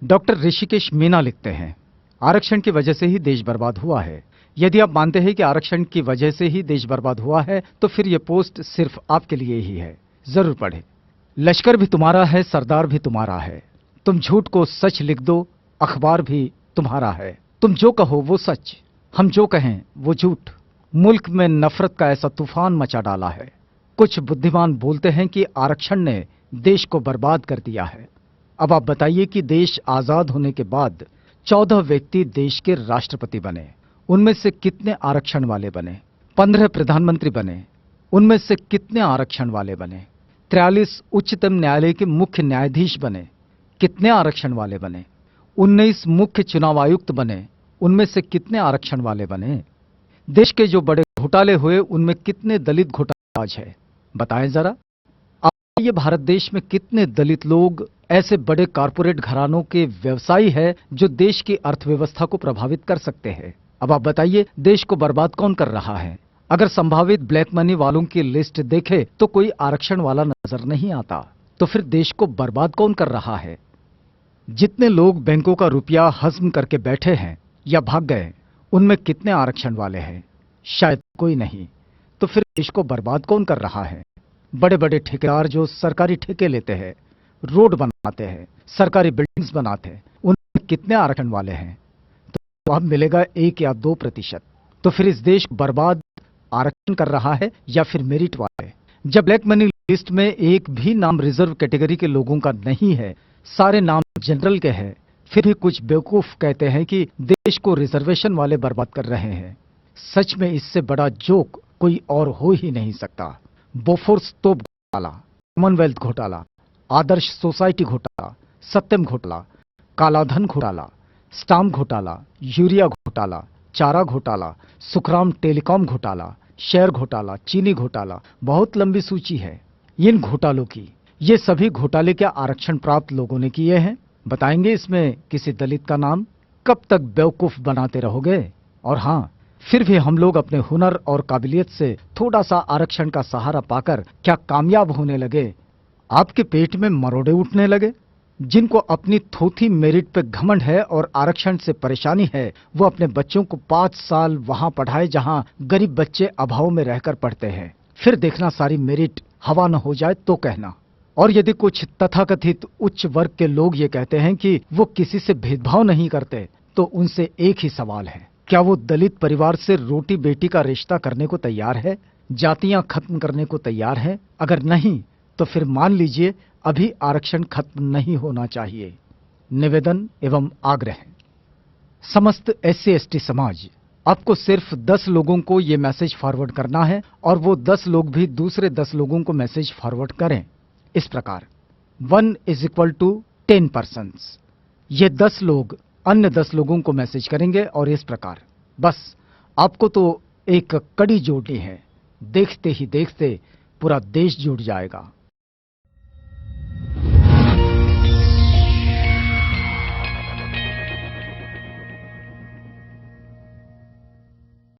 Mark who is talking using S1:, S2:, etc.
S1: Doctor Rishikesh Meena लिखते हैं, आरक्षण की वजह से ही देश बर्बाद हुआ है। यदि आप मानते हैं कि आरक्षण की वजह से ही देश बर्बाद हुआ है तो फिर यह पोस्ट सिर्फ आपके लिए ही है। जरूर पढ़ें। लश्कर भी तुम्हारा है, सरदार भी तुम्हारा है। तुम झूठ को सच लिख दो, अखबार भी तुम्हारा है। तुम जो कहो वो सच, हम जो कहें वो झूठ। मुल्क में नफरत का ऐसा तूफान मचा डाला है। कुछ बुद्धिमान बोलते हैं कि आरक्षण ने देश को बर्बाद कर दिया है। अब आप बताइए कि देश आजाद होने के बाद 14 व्यक्ति देश के राष्ट्रपति बने, उनमें से कितने आरक्षण वाले बने? 15 प्रधानमंत्री बने, उनमें से कितने आरक्षण वाले बने? 43 उच्चतम न्यायालय के मुख्य न्यायाधीश बने, कितने आरक्षण वाले बने? 19 मुख्य चुनाव आयुक्त बने, उनमें से कितने आरक्षण वाले बने? देश के जो बड़े घोटाले हुए उनमें कितने दलित घोटालाबाज है? बताएं जरा। अब ये भारत देश में कितने दलित लोग ऐसे बड़े कारपोरेट घरानों के व्यवसायी है जो देश की अर्थव्यवस्था को प्रभावित कर सकते हैं? अब आप बताइए, देश को बर्बाद कौन कर रहा है? अगर संभावित ब्लैक मनी वालों की लिस्ट देखे तो कोई आरक्षण वाला नजर नहीं आता। तो फिर देश को बर्बाद कौन कर रहा है? जितने लोग बैंकों का रुपया हजम करके बैठे हैं या भाग गए, उनमें कितने आरक्षण वाले हैं? शायद कोई नहीं। तो फिर देश को बर्बाद कौन कर रहा है? बड़े बड़े ठेकेदार जो सरकारी ठेके लेते हैं, रोड बनाते हैं, सरकारी बिल्डिंग्स बनाते हैं, उनमें कितने आरक्षण वाले हैं? तो अब मिलेगा 1 या 2%। तो फिर इस देश को बर्बाद आरक्षण कर रहा है या फिर मेरिट वाले? जब ब्लैक मनी लिस्ट में एक भी नाम रिजर्व कैटेगरी के लोगों का नहीं है, सारे नाम जनरल के हैं, फिर भी कुछ बेवकूफ कहते हैं कि देश को रिजर्वेशन वाले बर्बाद कर रहे हैं। सच में इससे बड़ा जोक कोई और हो ही नहीं सकता। बोफोर्स तोप घोटाला, कॉमनवेल्थ घोटाला, आदर्श सोसाइटी घोटाला, सत्यम घोटाला, कालाधन घोटाला, स्टाम्प घोटाला, यूरिया घोटाला, चारा घोटाला, सुखराम टेलीकॉम घोटाला, शेयर घोटाला, चीनी घोटाला, बहुत लंबी सूची है इन घोटालों की। ये सभी घोटाले क्या आरक्षण प्राप्त लोगों ने किए हैं? बताएंगे इसमें किसी दलित का नाम? कब तक बेवकूफ बनाते रहोगे? और हाँ, फिर भी हम लोग अपने हुनर और काबिलियत से थोड़ा सा आरक्षण का सहारा पाकर क्या कामयाब होने लगे? आपके पेट में मरोड़े उठने लगे? जिनको अपनी थोथी मेरिट पे घमंड है और आरक्षण से परेशानी है, वो अपने बच्चों को 5 साल वहां पढ़ाए जहां गरीब बच्चे अभाव में रहकर पढ़ते हैं। फिर देखना सारी मेरिट हवा न हो जाए तो कहना। और यदि कुछ तथाकथित उच्च वर्ग के लोग ये कहते हैं कि वो किसी से भेदभाव नहीं करते, तो उनसे एक ही सवाल है, क्या वो दलित परिवार से रोटी बेटी का रिश्ता करने को तैयार है? जातियां खत्म करने को तैयार है? अगर नहीं तो फिर मान लीजिए अभी आरक्षण खत्म नहीं होना चाहिए। निवेदन एवं आग्रह, समस्त SC/ST समाज, आपको सिर्फ 10 लोगों को ये मैसेज फॉरवर्ड करना है और वो 10 लोग भी दूसरे 10 लोगों को मैसेज फॉरवर्ड करें इस प्रकार: 1 = 10 persons। ये 10 लोग अन्य 10 लोगों को मैसेज करेंगे और इस प्रकार। बस आपको तो एक कड़ी जोड़नी है, देखते ही देखते पूरा देश जुड़ जाएगा।